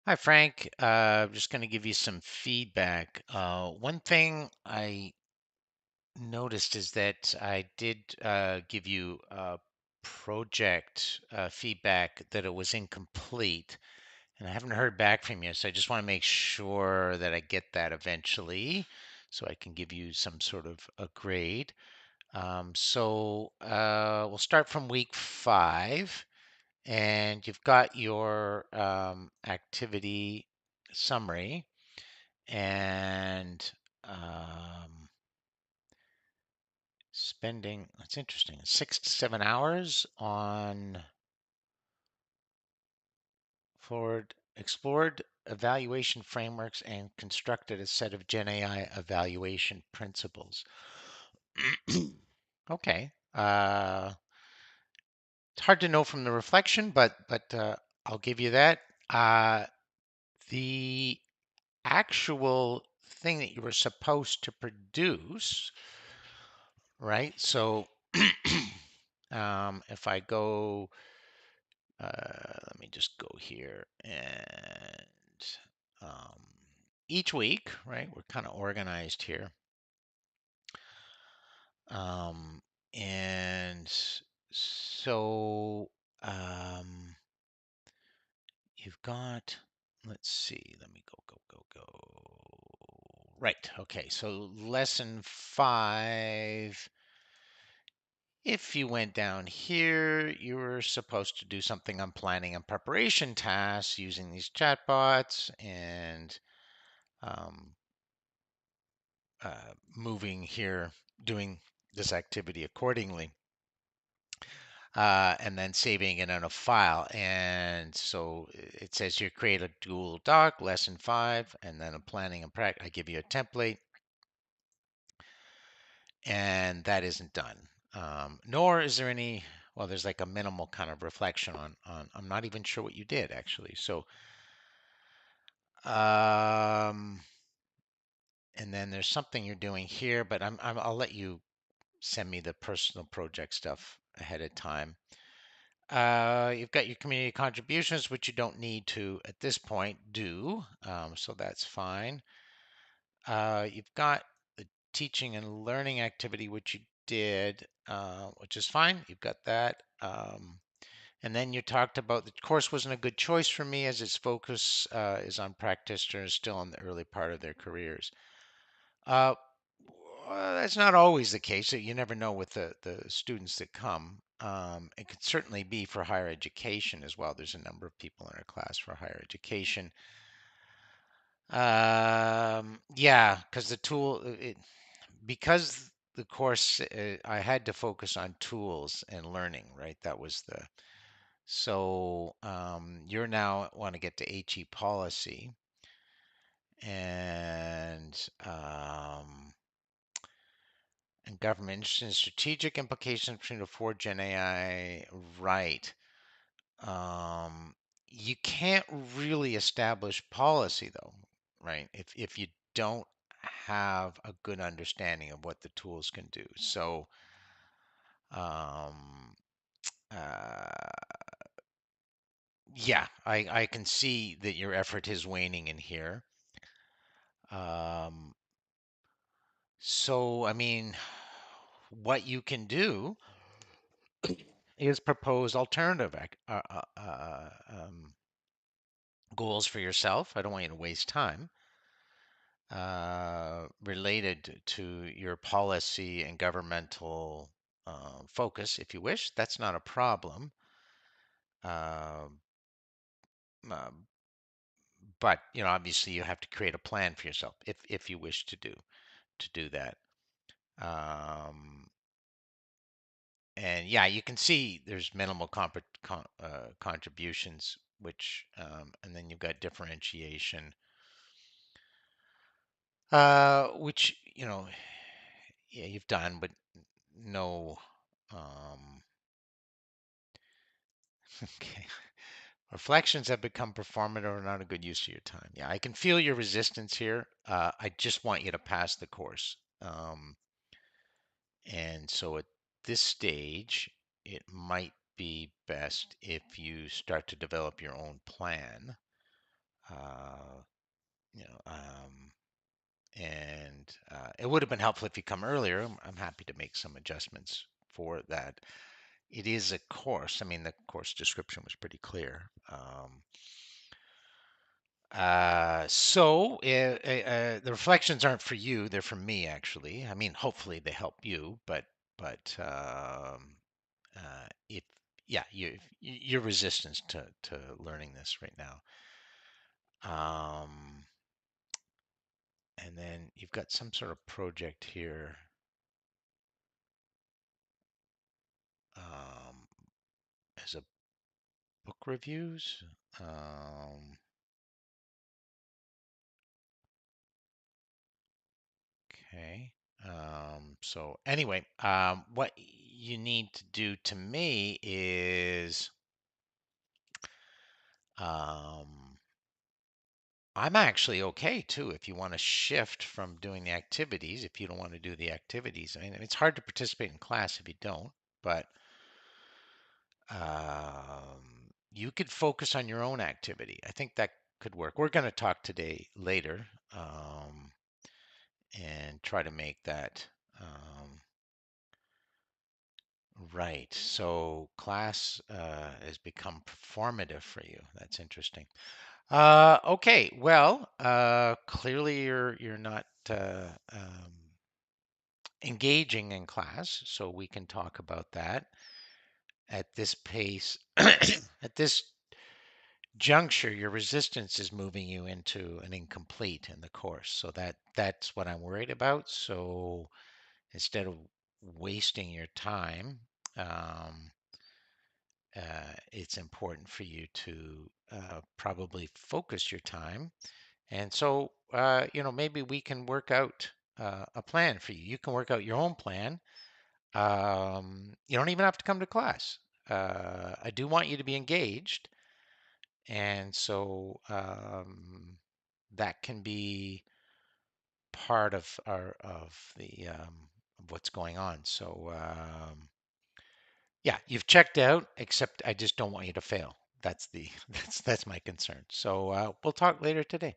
Hi, Frank. I'm just going to give you some feedback. One thing I noticed is that I did give you project feedback that it was incomplete, and I haven't heard back from you. So I just want to make sure that I get that eventually so I can give you some sort of a grade. We'll start from week 5. And you've got your activity summary and spending, that's interesting, 6 to 7 hours on forward explored evaluation frameworks and constructed a set of Gen AI evaluation principles. Okay. It's hard to know from the reflection, but I'll give you that. The actual thing that you were supposed to produce, right? So if I go, let me just go here and um, each week, right? We're kind of organized here. Um, and so um, you've got, let's see, let me go. Right. Okay. So lesson 5. If you went down here, you were supposed to do something on planning and preparation tasks using these chatbots and um, moving here, doing this activity accordingly, and then saving it on a file. And so it says here, create a Google Doc, lesson 5, and then a planning and practice. I give you a template, and that isn't done. Nor is there any, well, there's like a minimal kind of reflection on I'm not even sure what you did actually. So, um, and then there's something you're doing here, but I'll let you send me the personal project stuff ahead of time. You've got your community contributions, which you don't need to at this point do, so that's fine. You've got the teaching and learning activity, which you did, which is fine. You've got that. And then you talked about the course wasn't a good choice for me as its focus is on practitioners still in the early part of their careers. Uh, well, that's not always the case. You never know with the students that come. It could certainly be for higher education as well. There's a number of people in our class for higher education. Yeah, because the tool, because the course, I had to focus on tools and learning, right? That was the, so you're now want to get to HE policy and government and strategic implications between the four Gen AI, right? Um, you can't really establish policy though, right? If you don't have a good understanding of what the tools can do. So, um, uh, yeah, I can see that your effort is waning in here. Um, so, I mean, what you can do is propose alternative goals for yourself. I don't want you to waste time related to your policy and governmental focus, if you wish. That's not a problem. Um, um, but obviously, you have to create a plan for yourself if you wish to do that. Um, and yeah, you can see there's minimal contributions, which and then you've got differentiation, which yeah, you've done, but no. Um, okay. Reflections have become performative or not a good use of your time. Yeah, I can feel your resistance here. I just want you to pass the course. And so at this stage, it might be best if you start to develop your own plan. Uh, you know, and it would have been helpful if you come earlier. I'm happy to make some adjustments for that. It is a course. I mean, the course description was pretty clear. The reflections aren't for you; they're for me, actually. I mean, hopefully they help you, but if yeah, your resistance to learning this right now. Um, and then you've got some sort of project here. Um, as a book reviews. Um, okay. So anyway, what you need to do to me is, um, I'm actually okay too if you want to shift from doing the activities. If you don't want to do the activities, I mean, it's hard to participate in class if you don't, but you could focus on your own activity. I think that could work. We're going to talk today later. And try to make that right. So class has become performative for you. That's interesting. Okay. Well, clearly you're not engaging in class, so we can talk about that at this pace. At this juncture, your resistance is moving you into an incomplete in the course. So that's what I'm worried about. So instead of wasting your time, um, it's important for you to probably focus your time. And so, maybe we can work out a plan for you. You can work out your own plan. You don't even have to come to class. I do want you to be engaged. And so that can be part of what's going on. So yeah, you've checked out, except I just don't want you to fail. That's the that's my concern. So we'll talk later today.